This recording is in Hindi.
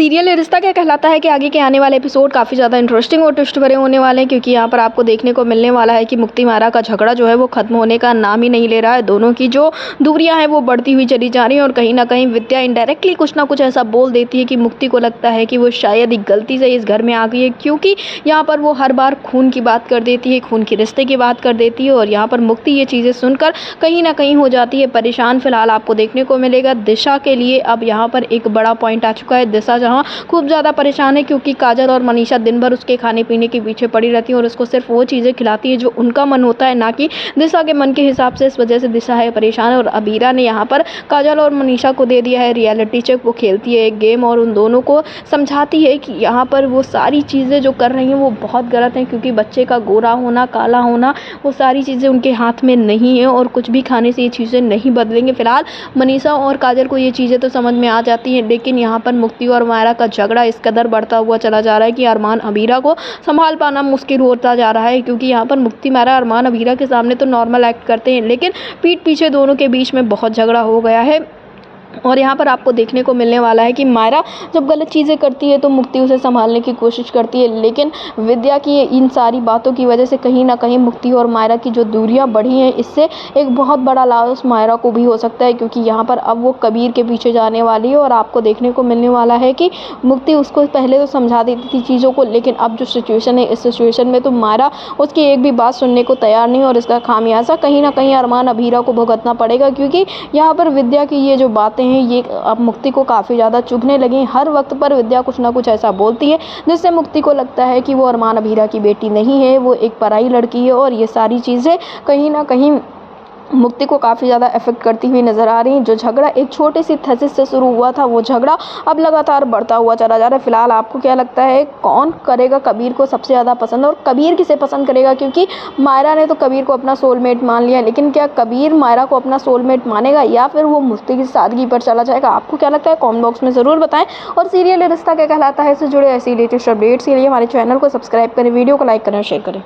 सीरियल ये रिश्ता क्या कहलाता है कि आगे के आने वाले एपिसोड काफ़ी ज़्यादा इंटरेस्टिंग और ट्विस्ट भरे होने वाले हैं, क्योंकि यहाँ पर आपको देखने को मिलने वाला है कि मुक्ति मायरा का झगड़ा जो है वो खत्म होने का नाम ही नहीं ले रहा है। दोनों की जो दूरियां हैं वो बढ़ती हुई चली जा रही हैं और कहीं ना कहीं विद्या इनडायरेक्टली कुछ ना कुछ ऐसा बोल देती है कि मुक्ति को लगता है कि वो शायद एक गलती से इस घर में आ गई है, क्योंकि यहाँ पर वो हर बार खून की बात कर देती है, खून के रिश्ते की बात कर देती है और यहाँ पर मुक्ति ये चीज़ें सुनकर कहीं ना कहीं हो जाती है परेशान। फिलहाल आपको देखने को मिलेगा दिशा के लिए अब यहाँ पर एक बड़ा पॉइंट आ चुका है। दिशा जहाँ खूब ज़्यादा परेशान है क्योंकि काजल और मनीषा दिन भर उसके खाने पीने के पीछे पड़ी रहती हैं और उसको सिर्फ वो चीज़ें खिलाती है जो उनका मन होता है, ना कि दिशा के मन के हिसाब से। इस वजह से दिशा है परेशान और अबीरा ने यहाँ पर काजल और मनीषा को दे दिया है रियलिटी चेक। वो खेलती है एक गेम और उन दोनों को समझाती है कि यहाँ पर वो सारी चीज़ें जो कर रही हैं वो बहुत गलत हैं, क्योंकि बच्चे का गोरा होना काला होना वो सारी चीज़ें उनके हाथ में नहीं है और कुछ भी खाने से ये चीज़ें नहीं बदलेंगे। फिलहाल मनीषा और काजल को ये चीज़ें तो समझ में आ जाती हैं, लेकिन यहाँ पर मुक्ति और मायरा का झगड़ा इस कदर बढ़ता हुआ चला जा रहा है कि अरमान अबीरा को संभाल पाना मुश्किल होता जा रहा है। क्योंकि यहाँ पर मुक्ति मायरा अरमान अबीरा के सामने तो नॉर्मल एक्ट करते हैं, लेकिन पीठ पीछे दोनों के बीच में बहुत झगड़ा हो गया है। और यहाँ पर आपको देखने को मिलने वाला है कि मायरा जब गलत चीज़ें करती है तो मुक्ति उसे संभालने की कोशिश करती है, लेकिन विद्या की इन सारी बातों की वजह से कहीं ना कहीं मुक्ति और मायरा की जो दूरियां बढ़ी हैं इससे एक बहुत बड़ा लॉस मायरा को भी हो सकता है, क्योंकि यहाँ पर अब वो कबीर के पीछे जाने वाली है। और आपको देखने को मिलने वाला है कि मुक्ति उसको पहले तो समझा देती थी चीज़ों को, लेकिन अब जो सिचुएशन है इस सिचुएशन में तो मायरा उसकी एक भी बात सुनने को तैयार नहीं, और इसका खामियाजा कहीं ना कहीं अरमान अबीरा को भुगतना पड़ेगा, क्योंकि यहाँ पर विद्या की ये जो बातें हैं ये अब मुक्ति को काफ़ी ज़्यादा चुभने लगी। हर वक्त पर विद्या कुछ ना कुछ ऐसा बोलती है जिससे मुक्ति को लगता है कि वो अरमान अबीरा की बेटी नहीं है, वो एक पराई लड़की है। और ये सारी चीज़ें कहीं ना कहीं मुक्ति को काफ़ी ज़्यादा इफेक्ट करती हुई नज़र आ रही है। जो झगड़ा एक छोटी सी थसिस से शुरू हुआ था वो झगड़ा अब लगातार बढ़ता हुआ चला जा रहा है। फिलहाल आपको क्या लगता है कौन करेगा कबीर को सबसे ज़्यादा पसंद, और कबीर किसे पसंद करेगा? क्योंकि मायरा ने तो कबीर को अपना सोलमेट मान लिया, लेकिन क्या कबीर मायरा को अपना सोलमेट मानेगा या फिर वो मुक्ति की सादगी पर चला जाएगा? आपको क्या लगता है कमेंट बॉक्स में ज़रूर बताएं। और सीरियल रिश्ता क्या कहलाता है इससे जुड़े ऐसी लेटेस्ट अपडेट्स के लिए हमारे चैनल को सब्सक्राइब करें, वीडियो को लाइक करें, शेयर करें।